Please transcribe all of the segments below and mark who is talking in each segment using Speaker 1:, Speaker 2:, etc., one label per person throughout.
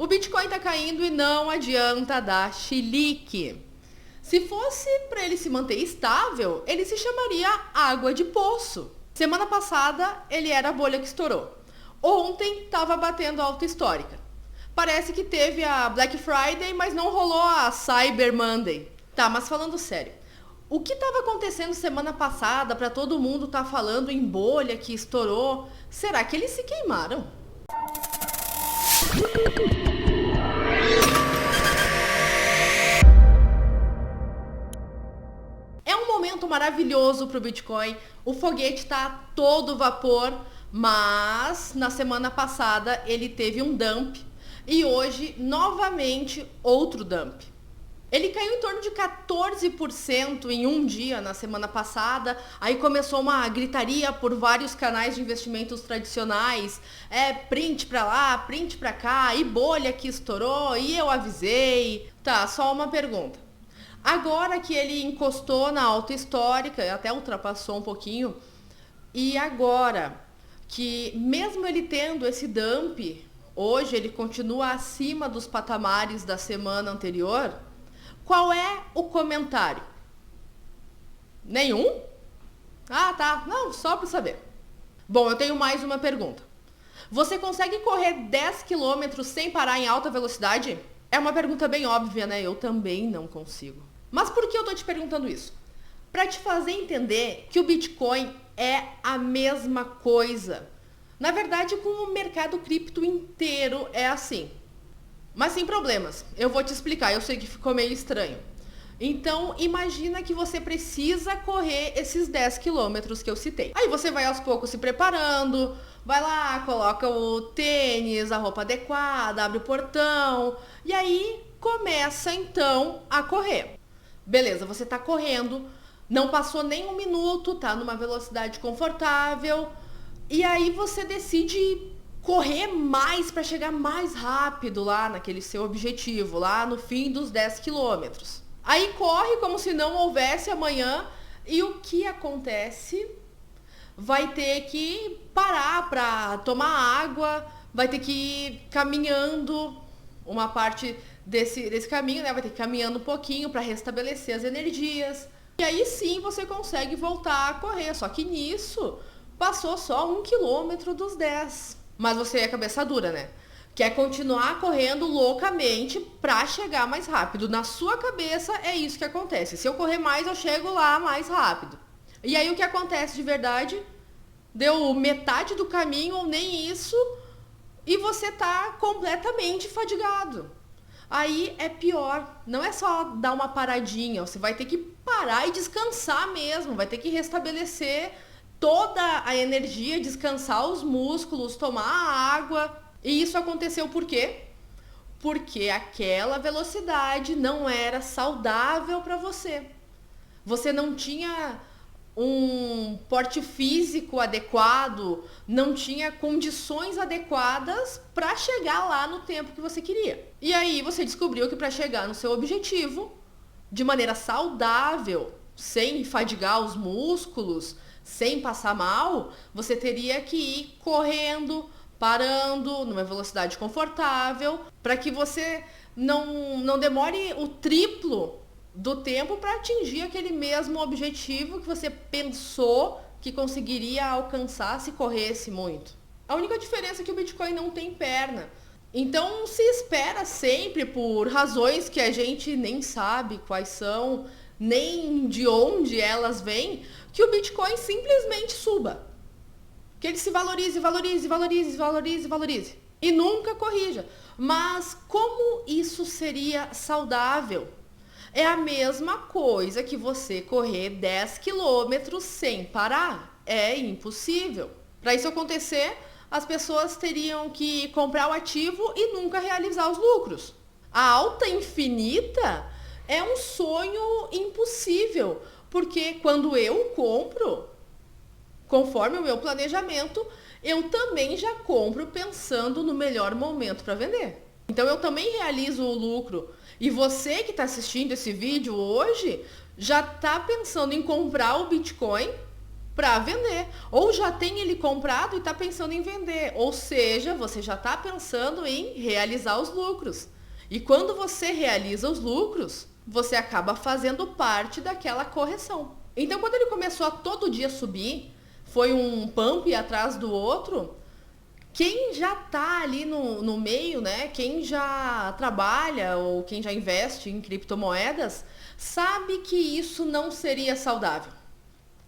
Speaker 1: O Bitcoin tá caindo e não adianta dar chilique. Se fosse para ele se manter estável, ele se chamaria água de poço. Semana passada ele era a bolha que estourou. Ontem estava batendo alta histórica. Parece que teve a Black Friday, mas não rolou a Cyber Monday. Tá, mas falando sério, o que estava acontecendo semana passada para todo mundo tá falando em bolha que estourou? Será que eles se queimaram? É um momento maravilhoso para o Bitcoin. O foguete está a todo vapor, mas na semana passada ele teve um dump e hoje novamente outro dump. Ele caiu em torno de 14% em um dia na semana passada, aí começou uma gritaria por vários canais de investimentos tradicionais, print pra lá, print pra cá, e bolha que estourou, e eu avisei. Tá, só uma pergunta. Agora que ele encostou na alta histórica, até ultrapassou um pouquinho, e agora que mesmo ele tendo esse dump, hoje ele continua acima dos patamares da semana anterior, qual é o comentário? Nenhum? Ah, tá. Não, só para saber. Bom, eu tenho mais uma pergunta. Você consegue correr 10 km sem parar em alta velocidade? É uma pergunta bem óbvia, né? Eu também não consigo. Mas por que eu tô te perguntando isso? Para te fazer entender que o Bitcoin é a mesma coisa. Na verdade, com o mercado cripto inteiro é assim. Mas sem problemas, eu vou te explicar, eu sei que ficou meio estranho. Então, imagina que você precisa correr esses 10 quilômetros que eu citei. Aí você vai aos poucos se preparando, vai lá, coloca o tênis, a roupa adequada, abre o portão, e aí começa então a correr. Beleza, você tá correndo, não passou nem um minuto, tá numa velocidade confortável, e aí você decide correr mais para chegar mais rápido lá naquele seu objetivo, lá no fim dos 10 quilômetros. Aí corre como se não houvesse amanhã e o que acontece? Vai ter que parar para tomar água, vai ter que ir caminhando uma parte desse caminho, né? Vai ter que ir caminhando um pouquinho para restabelecer as energias. E aí sim você consegue voltar a correr, só que nisso passou só 1 quilômetro dos 10. Mas você é cabeça dura, né? Quer continuar correndo loucamente pra chegar mais rápido. Na sua cabeça é isso que acontece. Se eu correr mais, eu chego lá mais rápido. E aí o que acontece de verdade? Deu metade do caminho ou nem isso e você tá completamente fadigado. Aí é pior. Não é só dar uma paradinha. Você vai ter que parar e descansar mesmo. Vai ter que restabelecer toda a energia, descansar os músculos, tomar água. E isso aconteceu por quê? Porque aquela velocidade não era saudável para você. Você não tinha um porte físico adequado, não tinha condições adequadas para chegar lá no tempo que você queria. E aí você descobriu que para chegar no seu objetivo, de maneira saudável, sem fadigar os músculos, sem passar mal, você teria que ir correndo, parando, numa velocidade confortável, para que você não demore o triplo do tempo para atingir aquele mesmo objetivo que você pensou que conseguiria alcançar se corresse muito. A única diferença é que o Bitcoin não tem perna. Então se espera sempre, por razões que a gente nem sabe quais são, nem de onde elas vêm, que o Bitcoin simplesmente suba. Que ele se valorize, valorize, valorize, valorize, valorize. E nunca corrija. Mas como isso seria saudável? É a mesma coisa que você correr 10 quilômetros sem parar. É impossível. Para isso acontecer, as pessoas teriam que comprar o ativo e nunca realizar os lucros. A alta infinita é um sonho impossível, porque quando eu compro, conforme o meu planejamento, eu também já compro pensando no melhor momento para vender. Então eu também realizo o lucro. E você que está assistindo esse vídeo hoje já está pensando em comprar o Bitcoin para vender. Ou já tem ele comprado e está pensando em vender. Ou seja, você já está pensando em realizar os lucros. E quando você realiza os lucros, você acaba fazendo parte daquela correção. Então, quando ele começou a todo dia subir, foi um pump atrás do outro, quem já está ali no meio, né? Quem já trabalha ou quem já investe em criptomoedas, sabe que isso não seria saudável.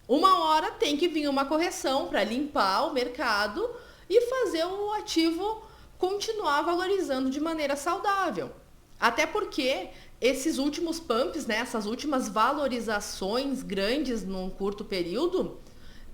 Speaker 1: Uma hora tem que vir uma correção para limpar o mercado e fazer o ativo continuar valorizando de maneira saudável. Até porque esses últimos pumps, né, essas últimas valorizações grandes num curto período,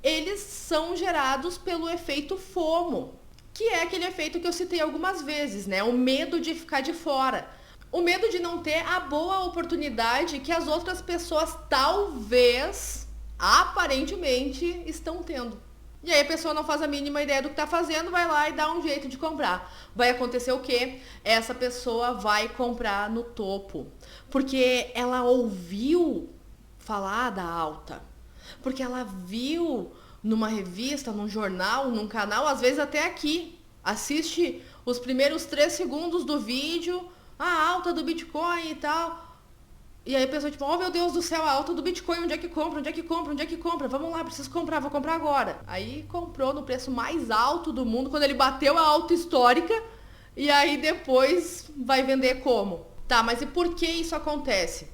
Speaker 1: eles são gerados pelo efeito FOMO, que é aquele efeito que eu citei algumas vezes, né? O medo de ficar de fora. O medo de não ter a boa oportunidade que as outras pessoas talvez, aparentemente, estão tendo. E aí a pessoa não faz a mínima ideia do que está fazendo, vai lá e dá um jeito de comprar. Vai acontecer o quê? Essa pessoa vai comprar no topo. Porque ela ouviu falar da alta. Porque ela viu numa revista, num jornal, num canal, às vezes até aqui. Assiste os primeiros 3 segundos do vídeo, a alta do Bitcoin e tal. E aí a pessoa tipo, oh meu Deus do céu, a alta do Bitcoin, onde é que compra, onde é que compra, onde é que compra? Vamos lá, preciso comprar, vou comprar agora. Aí comprou no preço mais alto do mundo, quando ele bateu a alta histórica, e aí depois vai vender como? Tá, mas e por que isso acontece?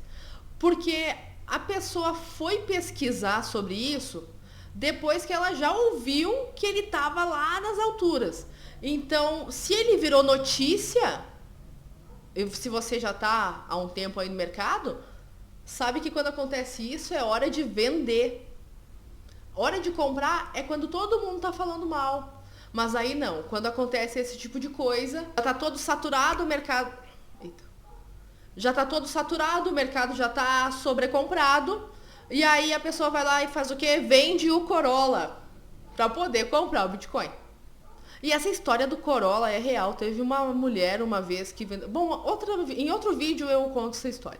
Speaker 1: Porque a pessoa foi pesquisar sobre isso depois que ela já ouviu que ele estava lá nas alturas. Então, se ele virou notícia, se você já está há um tempo aí no mercado, sabe que quando acontece isso é hora de vender. Hora de comprar é quando todo mundo está falando mal. Mas aí não, quando acontece esse tipo de coisa, já está todo saturado o mercado. Eita. Já está todo saturado, o mercado já está sobrecomprado. E aí a pessoa vai lá e faz o quê? Vende o Corolla para poder comprar o Bitcoin. E essa história do Corolla é real. Teve uma mulher uma vez que vendeu... Bom, em outro vídeo eu conto essa história.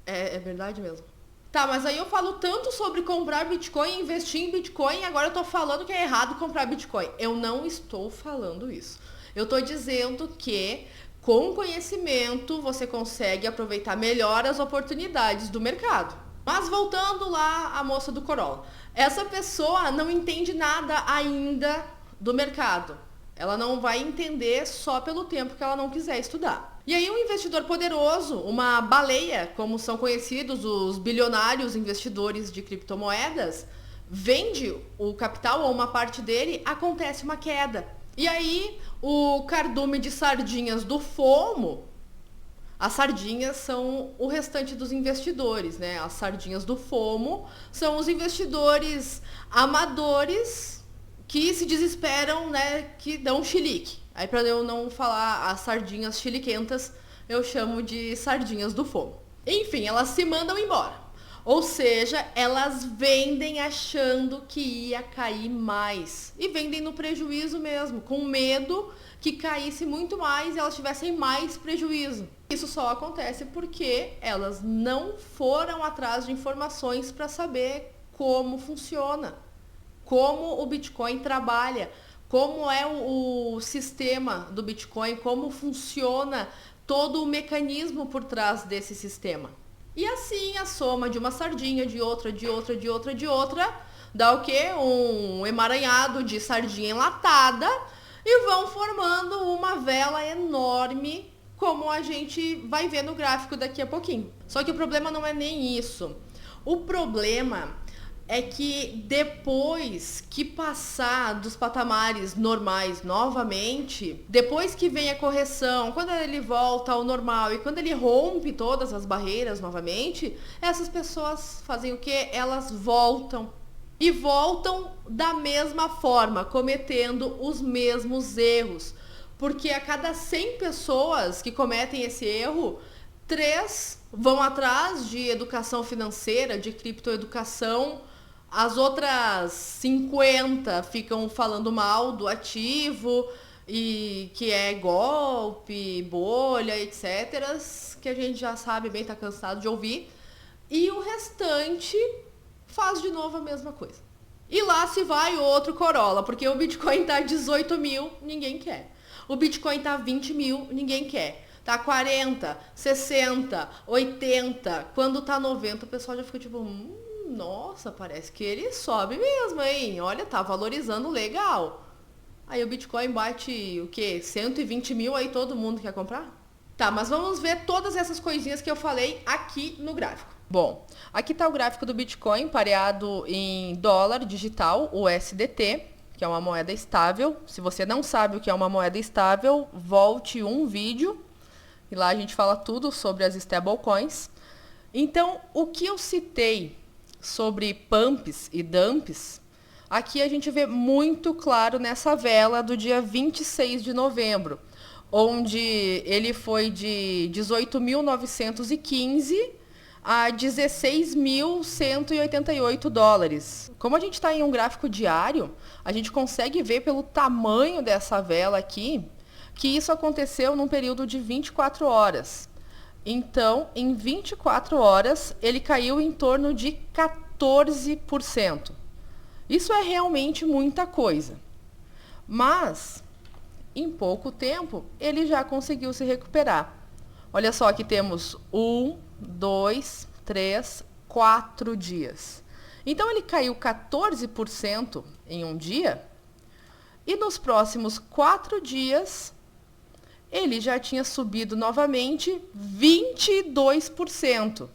Speaker 1: É verdade mesmo. Tá, mas aí eu falo tanto sobre comprar Bitcoin, investir em Bitcoin, e agora eu tô falando que é errado comprar Bitcoin. Eu não estou falando isso. Eu tô dizendo que com conhecimento você consegue aproveitar melhor as oportunidades do mercado. Mas voltando lá à moça do Corolla. Essa pessoa não entende nada ainda do mercado. Ela não vai entender só pelo tempo que ela não quiser estudar. E aí um investidor poderoso, uma baleia, como são conhecidos os bilionários investidores de criptomoedas, vende o capital ou uma parte dele, acontece uma queda. E aí o cardume de sardinhas do FOMO, as sardinhas são o restante dos investidores, né? As sardinhas do FOMO são os investidores amadores que se desesperam, né, que dão chilique. Aí para eu não falar as sardinhas chiliquentas, eu chamo de sardinhas do FOMO. Enfim, elas se mandam embora. Ou seja, elas vendem achando que ia cair mais. E vendem no prejuízo mesmo, com medo que caísse muito mais e elas tivessem mais prejuízo. Isso só acontece porque elas não foram atrás de informações para saber como funciona, como o Bitcoin trabalha, como é o sistema do Bitcoin, como funciona todo o mecanismo por trás desse sistema. E assim a soma de uma sardinha, de outra, dá o quê? Um emaranhado de sardinha enlatada e vão formando uma vela enorme, como a gente vai ver no gráfico daqui a pouquinho. Só que o problema não é nem isso. O problema é que depois que passar dos patamares normais novamente, depois que vem a correção, quando ele volta ao normal e quando ele rompe todas as barreiras novamente, essas pessoas fazem o quê? Elas voltam. E voltam da mesma forma, cometendo os mesmos erros. Porque a cada 100 pessoas que cometem esse erro, 3 vão atrás de educação financeira, de criptoeducação. As outras 50 ficam falando mal do ativo e que é golpe, bolha, etc. Que a gente já sabe bem, tá cansado de ouvir. E o restante faz de novo a mesma coisa. E lá se vai outro Corolla, porque o Bitcoin tá 18 mil, ninguém quer. O Bitcoin tá 20 mil, ninguém quer. Tá 40, 60, 80, quando tá 90, o pessoal já fica tipo, nossa, parece que ele sobe mesmo, hein? Olha, tá valorizando legal. Aí o Bitcoin bate o quê? 120 mil, aí todo mundo quer comprar? Tá, mas vamos ver todas essas coisinhas que eu falei aqui no gráfico. Bom, aqui está o gráfico do Bitcoin pareado em dólar digital, o USDT, que é uma moeda estável. Se você não sabe o que é uma moeda estável, volte um vídeo e lá a gente fala tudo sobre as stablecoins. Então, o que eu citei sobre pumps e dumps, aqui a gente vê muito claro nessa vela do dia 26 de novembro, onde ele foi de 18.915 a 16.188 dólares. Como a gente está em um gráfico diário, a gente consegue ver pelo tamanho dessa vela aqui que isso aconteceu num período de 24 horas. Então, em 24 horas, ele caiu em torno de 14%. Isso é realmente muita coisa. Mas, em pouco tempo, ele já conseguiu se recuperar. Olha só, aqui temos 2, 3, 4 dias. Então, ele caiu 14% em um dia. E nos próximos 4 dias, ele já tinha subido novamente 22%.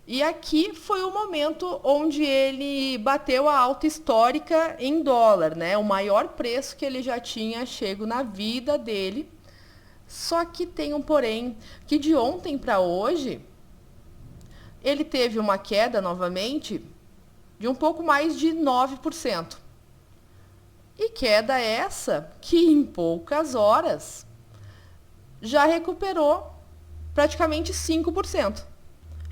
Speaker 1: E aqui foi o momento onde ele bateu a alta histórica em dólar, né? O maior preço que ele já tinha chego na vida dele. Só que tem um porém, que de ontem para hoje, ele teve uma queda novamente de um pouco mais de 9%. E queda essa que em poucas horas já recuperou praticamente 5%.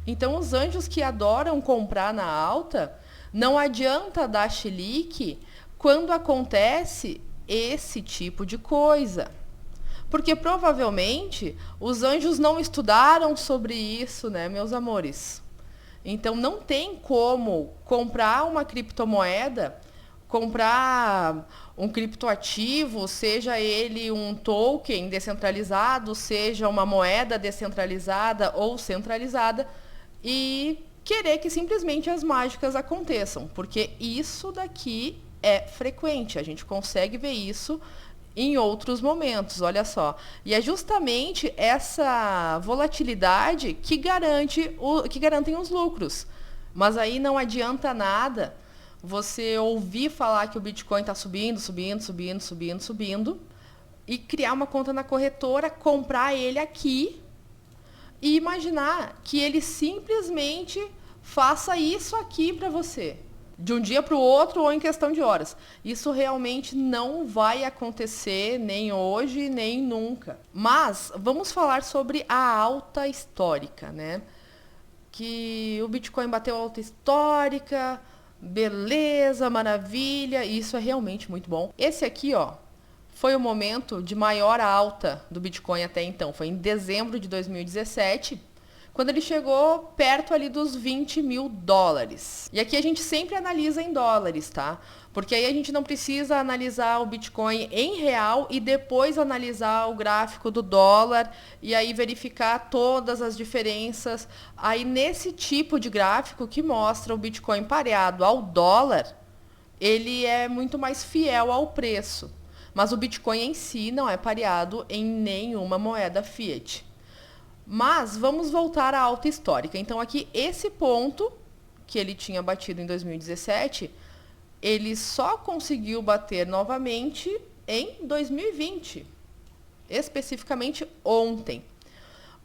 Speaker 1: Então, os anjos que adoram comprar na alta, não adianta dar chilique quando acontece esse tipo de coisa. Porque provavelmente os anjos não estudaram sobre isso, né, meus amores? Então, não tem como comprar uma criptomoeda, comprar um criptoativo, seja ele um token descentralizado, seja uma moeda descentralizada ou centralizada, e querer que simplesmente as mágicas aconteçam, porque isso daqui é frequente, a gente consegue ver isso em outros momentos, olha só. E é justamente essa volatilidade que garantem os lucros. Mas aí não adianta nada você ouvir falar que o Bitcoin está subindo, e criar uma conta na corretora, comprar ele aqui e imaginar que ele simplesmente faça isso aqui para você, de um dia para o outro ou em questão de horas. Isso realmente não vai acontecer nem hoje, nem nunca. Mas vamos falar sobre a alta histórica, né? Que o Bitcoin bateu a alta histórica, beleza, maravilha, isso é realmente muito bom. Esse aqui, ó, foi o momento de maior alta do Bitcoin até então. Foi em dezembro de 2017, quando ele chegou perto ali dos 20 mil dólares. E aqui a gente sempre analisa em dólares, tá? Porque aí a gente não precisa analisar o Bitcoin em real e depois analisar o gráfico do dólar e aí verificar todas as diferenças. Aí nesse tipo de gráfico que mostra o Bitcoin pareado ao dólar, ele é muito mais fiel ao preço. Mas o Bitcoin em si não é pareado em nenhuma moeda fiat. Mas vamos voltar à alta histórica. Então aqui esse ponto que ele tinha batido em 2017, ele só conseguiu bater novamente em 2020, especificamente ontem.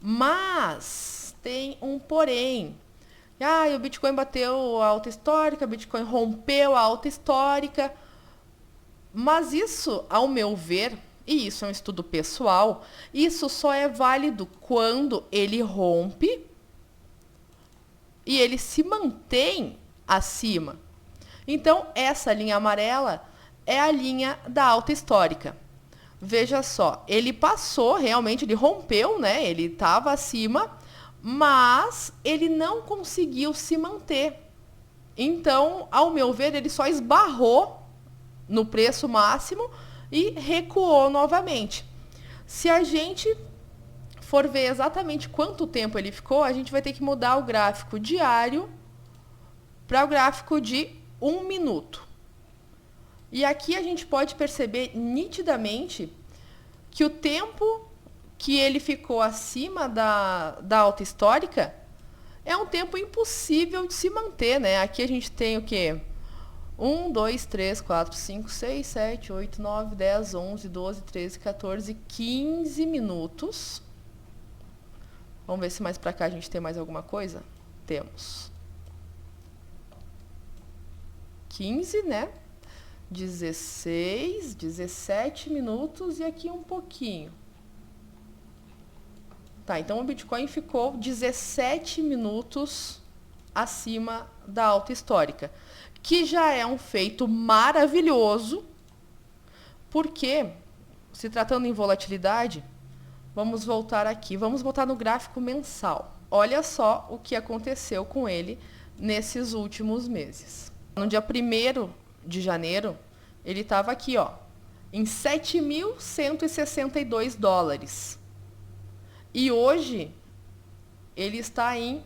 Speaker 1: Mas tem um porém. O Bitcoin bateu a alta histórica, o Bitcoin rompeu a alta histórica. Mas isso, ao meu ver, e isso é um estudo pessoal, isso só é válido quando ele rompe e ele se mantém acima. Então, essa linha amarela é a linha da alta histórica. Veja só, ele passou, realmente, ele rompeu, né? Ele estava acima, mas ele não conseguiu se manter. Então, ao meu ver, ele só esbarrou no preço máximo e recuou novamente. Se a gente for ver exatamente quanto tempo ele ficou, a gente vai ter que mudar o gráfico diário para o gráfico de 1 minuto. E aqui a gente pode perceber nitidamente que o tempo que ele ficou acima da alta histórica é um tempo impossível de se manter, né? Aqui a gente tem o quê? 1, 2, 3, 4, 5, 6, 7, 8, 9, 10, 11, 12, 13, 14, 15 minutos. Vamos ver se mais para cá a gente tem mais alguma coisa? Temos 15, né? 16, 17 minutos e aqui um pouquinho. Tá, então o Bitcoin ficou 17 minutos acima da alta histórica, que já é um feito maravilhoso, porque, se tratando em volatilidade, vamos voltar aqui, vamos voltar no gráfico mensal. Olha só o que aconteceu com ele nesses últimos meses. No dia 1º de janeiro, ele estava aqui, ó, em 7.162 dólares. E hoje, ele está em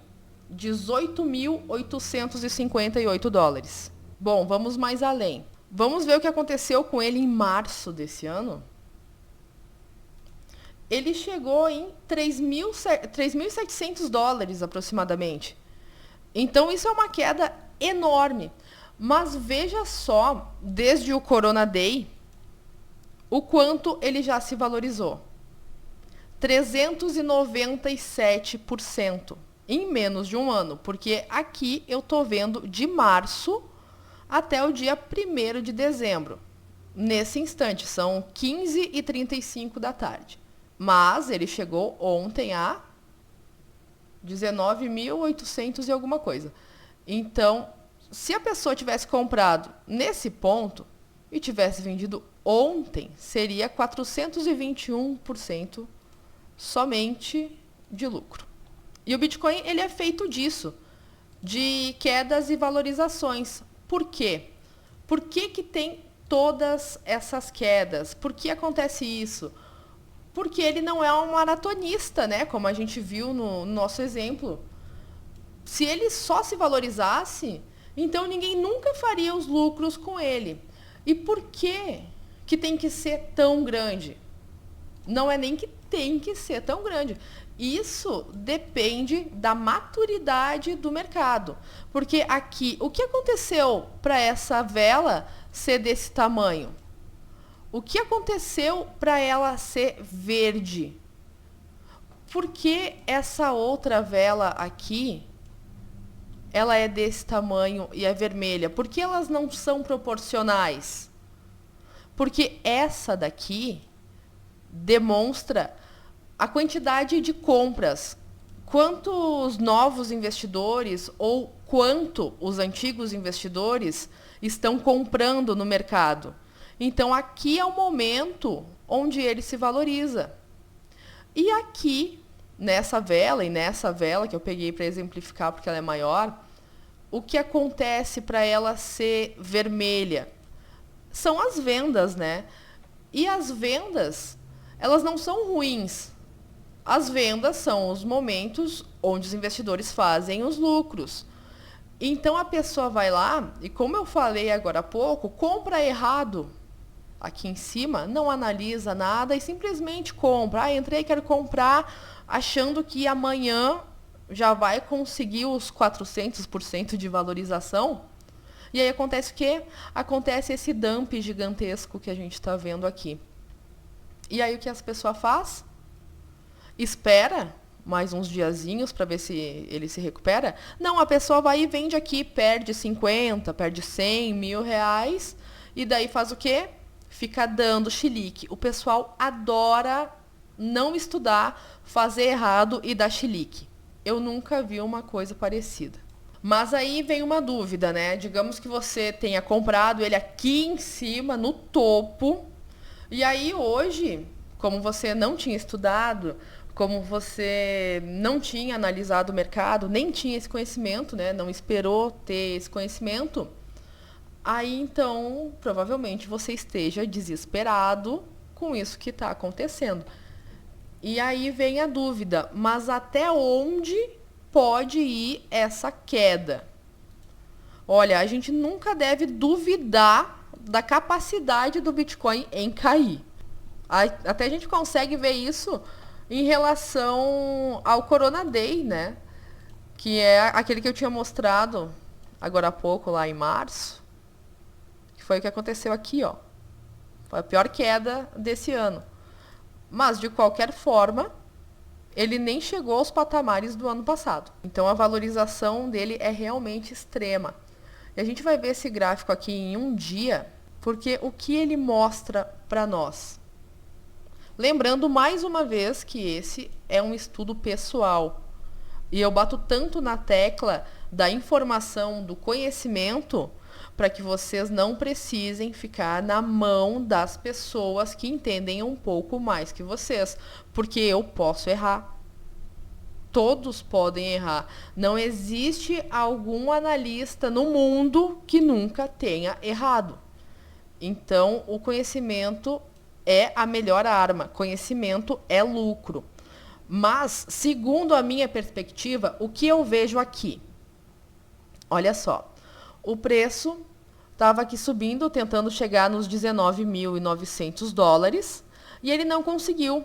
Speaker 1: 18.858 dólares. Bom, vamos mais além. Vamos ver o que aconteceu com ele em março desse ano. Ele chegou em 3.700 dólares aproximadamente. Então, isso é uma queda enorme. Mas veja só, desde o Corona Day, o quanto ele já se valorizou. 397% em menos de um ano, porque aqui eu estou vendo de março até o dia 1º de dezembro. Nesse instante, são 15h35 da tarde. Mas ele chegou ontem a 19.800 e alguma coisa. Então, se a pessoa tivesse comprado nesse ponto e tivesse vendido ontem, seria 421% somente de lucro. E o Bitcoin, ele é feito disso, de quedas e valorizações. Por quê? Por que que tem todas essas quedas? Por que acontece isso? Porque ele não é um maratonista, né? Como a gente viu no nosso exemplo. Se ele só se valorizasse, então ninguém nunca faria os lucros com ele. E por que que tem que ser tão grande? Não é nem que tem que ser tão grande. Isso depende da maturidade do mercado. Porque aqui, o que aconteceu para essa vela ser desse tamanho? O que aconteceu para ela ser verde? Por que essa outra vela aqui, ela é desse tamanho e é vermelha? Por que elas não são proporcionais? Porque essa daqui demonstra a quantidade de compras. Quantos novos investidores ou quanto os antigos investidores estão comprando no mercado. Então, aqui é o momento onde ele se valoriza. E aqui, nessa vela, e nessa vela que eu peguei para exemplificar porque ela é maior, o que acontece para ela ser vermelha? São as vendas, né? E as vendas, elas não são ruins. As vendas são os momentos onde os investidores fazem os lucros. Então, a pessoa vai lá e, como eu falei agora há pouco, compra errado. Aqui em cima, não analisa nada e simplesmente compra. Ah, entrei, quero comprar, achando que amanhã já vai conseguir os 400% de valorização. E aí acontece o quê? Acontece esse dump gigantesco que a gente está vendo aqui. E aí o que as pessoas fazem? Espera mais uns diazinhos para ver se ele se recupera. Não, a pessoa vai e vende aqui, perde 50, perde 100, R$ 1.000. E daí faz o quê? Fica dando chilique. O pessoal adora não estudar, fazer errado e dar chilique. Eu nunca vi uma coisa parecida. Mas aí vem uma dúvida, né? Digamos que você tenha comprado ele aqui em cima, no topo. E aí hoje, como você não tinha estudado, como você não tinha analisado o mercado, nem tinha esse conhecimento, né? Não esperou ter esse conhecimento, aí então provavelmente você esteja desesperado com isso que está acontecendo. E aí vem a dúvida, mas até onde pode ir essa queda? Olha, a gente nunca deve duvidar da capacidade do Bitcoin em cair. Até a gente consegue ver isso em relação ao Corona Day, né? Que é aquele que eu tinha mostrado agora há pouco, lá em março. Que foi o que aconteceu aqui, ó. Foi a pior queda desse ano. Mas, de qualquer forma, ele nem chegou aos patamares do ano passado. Então, a valorização dele é realmente extrema. E a gente vai ver esse gráfico aqui em um dia, porque o que ele mostra para nós? Lembrando mais uma vez que esse é um estudo pessoal. E eu bato tanto na tecla da informação, do conhecimento, para que vocês não precisem ficar na mão das pessoas que entendem um pouco mais que vocês. Porque eu posso errar. Todos podem errar. Não existe algum analista no mundo que nunca tenha errado. Então, o conhecimento é a melhor arma. Conhecimento é lucro. Mas, segundo a minha perspectiva, o que eu vejo aqui? Olha só. O preço estava aqui subindo, tentando chegar nos 19.900 dólares. E ele não conseguiu.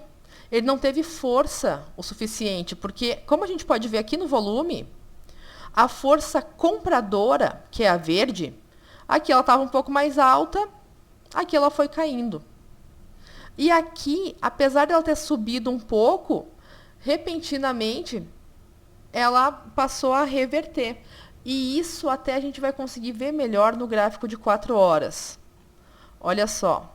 Speaker 1: Ele não teve força o suficiente. Porque, como a gente pode ver aqui no volume, a força compradora, que é a verde, aqui ela estava um pouco mais alta, aqui ela foi caindo. E aqui, apesar dela ter subido um pouco, repentinamente, ela passou a reverter. E isso até a gente vai conseguir ver melhor no gráfico de 4 horas. Olha só.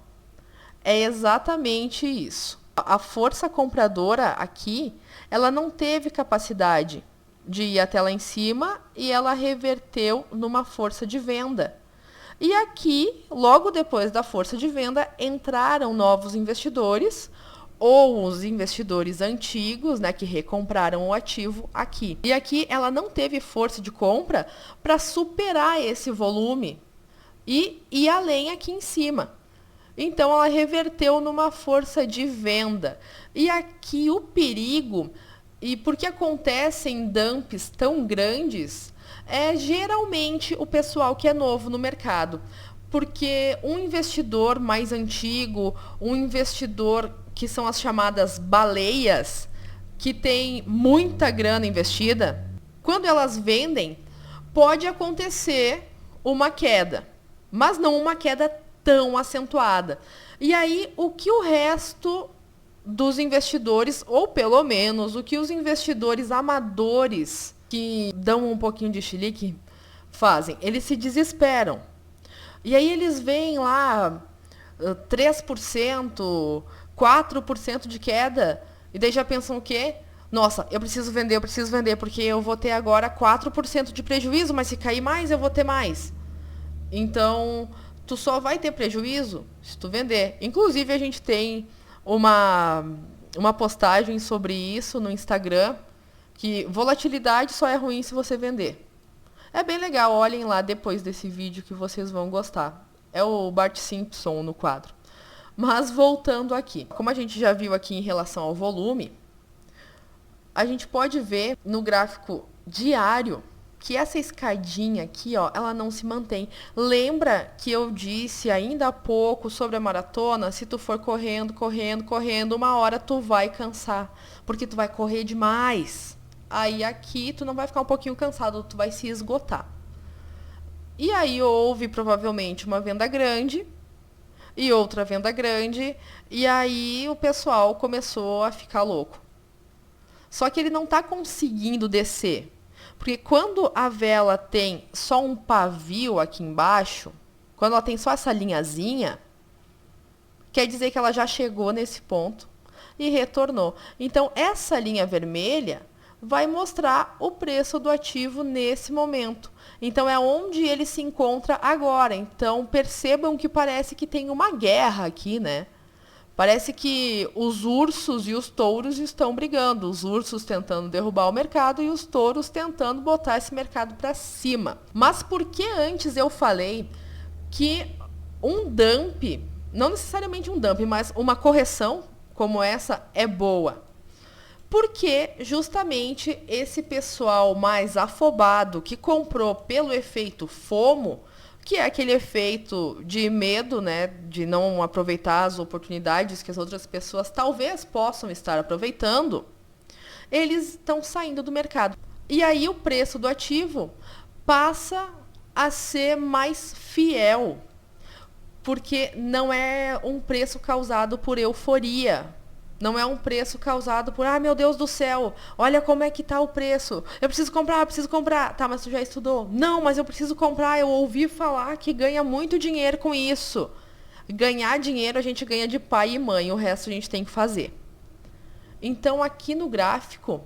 Speaker 1: É exatamente isso. A força compradora aqui, ela não teve capacidade de ir até lá em cima e ela reverteu numa força de venda. E aqui, logo depois da força de venda, entraram novos investidores, ou os investidores antigos, né, que recompraram o ativo aqui. E aqui ela não teve força de compra para superar esse volume e ir além aqui em cima. Então ela reverteu numa força de venda. E aqui o perigo, e porque acontecem dumps tão grandes, é geralmente o pessoal que é novo no mercado. Porque um investidor mais antigo, um investidor que são as chamadas baleias, que tem muita grana investida, quando elas vendem, pode acontecer uma queda, mas não uma queda tão acentuada. E aí, o que o resto dos investidores, ou pelo menos o que os investidores amadores que dão um pouquinho de chilique fazem? Eles se desesperam. E aí eles veem lá 3%, 4% de queda, e daí já pensam o quê? Nossa, eu preciso vender, porque eu vou ter agora 4% de prejuízo, mas se cair mais, eu vou ter mais. Então, tu só vai ter prejuízo se tu vender. Inclusive, a gente tem uma postagem sobre isso no Instagram, que volatilidade só é ruim se você vender. É bem legal, olhem lá depois desse vídeo que vocês vão gostar. É o Bart Simpson no quadro. Mas voltando aqui, como a gente já viu aqui em relação ao volume, a gente pode ver no gráfico diário que essa escadinha aqui, ó, ela não se mantém. Lembra que eu disse ainda há pouco sobre a maratona? Se tu for correndo, uma hora tu vai cansar, porque tu vai correr demais. Aí aqui tu não vai ficar um pouquinho cansado, tu vai se esgotar. E aí houve provavelmente uma venda grande e outra venda grande, e aí o pessoal começou a ficar louco. Só que ele não está conseguindo descer. Porque quando a vela tem só um pavio aqui embaixo, quando ela tem só essa linhazinha, quer dizer que ela já chegou nesse ponto e retornou. Então, essa linha vermelha vai mostrar o preço do ativo nesse momento. Então, é onde ele se encontra agora. Então, percebam que parece que tem uma guerra aqui, né? Parece que os ursos e os touros estão brigando. Os ursos tentando derrubar o mercado e os touros tentando botar esse mercado para cima. Mas por que antes eu falei que um dump, não necessariamente um dump, mas uma correção como essa é boa? Porque justamente esse pessoal mais afobado que comprou pelo efeito FOMO, que é aquele efeito de medo, né, de não aproveitar as oportunidades que as outras pessoas talvez possam estar aproveitando, eles estão saindo do mercado. E aí o preço do ativo passa a ser mais fiel, porque não é um preço causado por euforia. Não é um preço causado por, meu Deus do céu, olha como é que tá o preço. Eu preciso comprar, preciso comprar. Tá, mas tu já estudou? Não, mas eu preciso comprar, eu ouvi falar que ganha muito dinheiro com isso. Ganhar dinheiro a gente ganha de pai e mãe, o resto a gente tem que fazer. Então aqui no gráfico,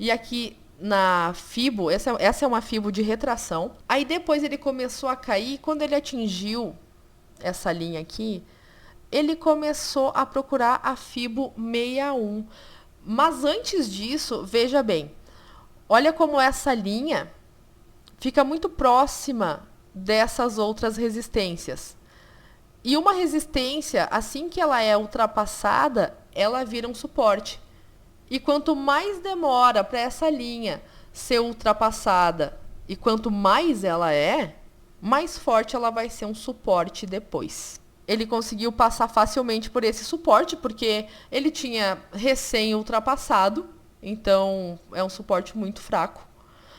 Speaker 1: e aqui na FIBO, essa é uma FIBO de retração. Aí depois ele começou a cair, quando ele atingiu essa linha aqui, ele começou a procurar a FIBO 61. Mas antes disso, veja bem, olha como essa linha fica muito próxima dessas outras resistências. E uma resistência, assim que ela é ultrapassada, ela vira um suporte. E quanto mais demora para essa linha ser ultrapassada e quanto mais ela é, mais forte ela vai ser um suporte depois. Ele conseguiu passar facilmente por esse suporte, porque ele tinha recém ultrapassado, então é um suporte muito fraco.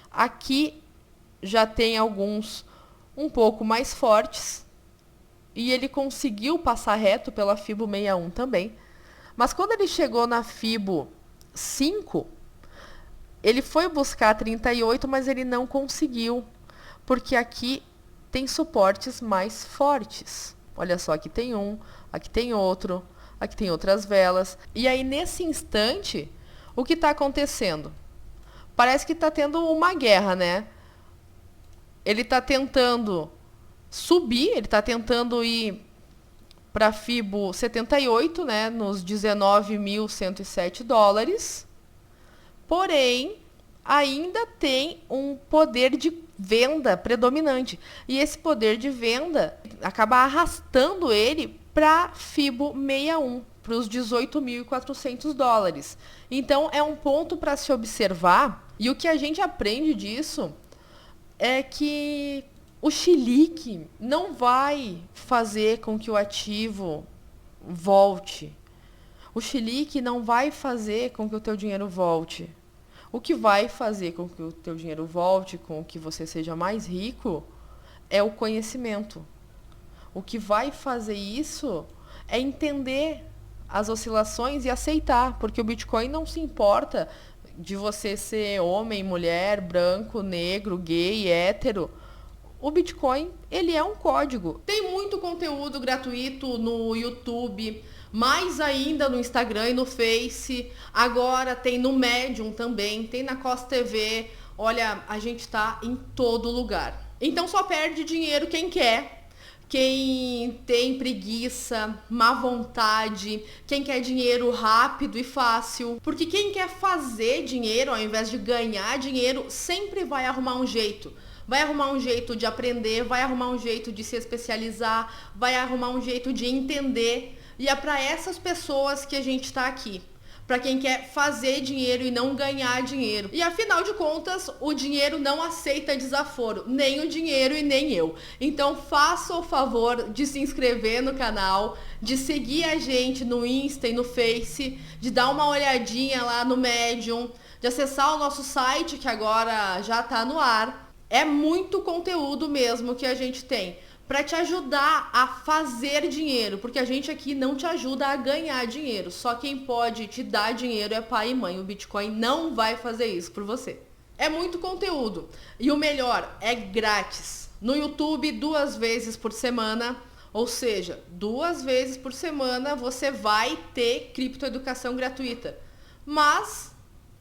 Speaker 1: Aqui já tem alguns um pouco mais fortes, e ele conseguiu passar reto pela FIBO 61 também. Mas quando ele chegou na FIBO 5, ele foi buscar 38, mas ele não conseguiu, porque aqui tem suportes mais fortes. Olha só, aqui tem um, aqui tem outro, aqui tem outras velas. E aí, nesse instante, o que está acontecendo? Parece que está tendo uma guerra, né? Ele está tentando subir, ele está tentando ir para a FIBO 78, né, nos 19.107 dólares. Porém, ainda tem um poder de venda predominante. E esse poder de venda acaba arrastando ele para FIBO 61, para os 18.400 dólares. Então, é um ponto para se observar. E o que a gente aprende disso é que o chilique não vai fazer com que o ativo volte. O chilique não vai fazer com que o teu dinheiro volte. O que vai fazer com que o teu dinheiro volte, com que você seja mais rico, é o conhecimento. O que vai fazer isso é entender as oscilações e aceitar, porque o Bitcoin não se importa de você ser homem, mulher, branco, negro, gay, hétero. O Bitcoin, ele é um código. Tem muito conteúdo gratuito no YouTube, mais ainda no Instagram e no Face. Agora tem no Medium também, tem na Costa TV. Olha, a gente tá em todo lugar. Então só perde dinheiro quem quer, quem tem preguiça, má vontade, quem quer dinheiro rápido e fácil. Porque quem quer fazer dinheiro ao invés de ganhar dinheiro sempre vai arrumar um jeito. Vai arrumar um jeito de aprender, vai arrumar um jeito de se especializar, vai arrumar um jeito de entender. E é para essas pessoas que a gente está aqui. Para quem quer fazer dinheiro e não ganhar dinheiro. E afinal de contas, o dinheiro não aceita desaforo. Nem o dinheiro e nem eu. Então faça o favor de se inscrever no canal, de seguir a gente no Insta e no Face, de dar uma olhadinha lá no Medium, de acessar o nosso site que agora já está no ar. É muito conteúdo mesmo que a gente tem para te ajudar a fazer dinheiro, porque a gente aqui não te ajuda a ganhar dinheiro. Só quem pode te dar dinheiro é pai e mãe. O Bitcoin não vai fazer isso por você. É muito conteúdo. E o melhor, é grátis. No YouTube, 2 vezes por semana. Ou seja, 2 vezes por semana você vai ter criptoeducação gratuita. Mas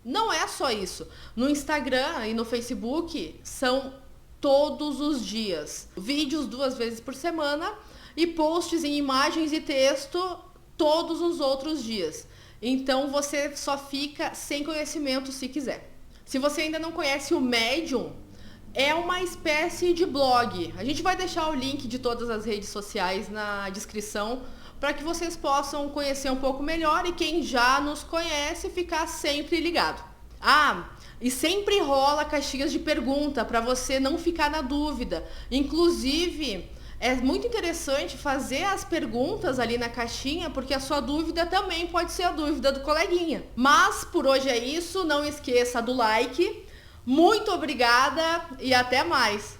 Speaker 1: não é só isso. No Instagram e no Facebook são todos os dias. Vídeos 2 vezes por semana e posts em imagens e texto todos os outros dias. Então você só fica sem conhecimento se quiser. Se você ainda não conhece o Medium, é uma espécie de blog. A gente vai deixar o link de todas as redes sociais na descrição para que vocês possam conhecer um pouco melhor e quem já nos conhece ficar sempre ligado. E sempre rola caixinhas de pergunta para você não ficar na dúvida. Inclusive, é muito interessante fazer as perguntas ali na caixinha, porque a sua dúvida também pode ser a dúvida do coleguinha. Mas por hoje é isso, não esqueça do like. Muito obrigada e até mais!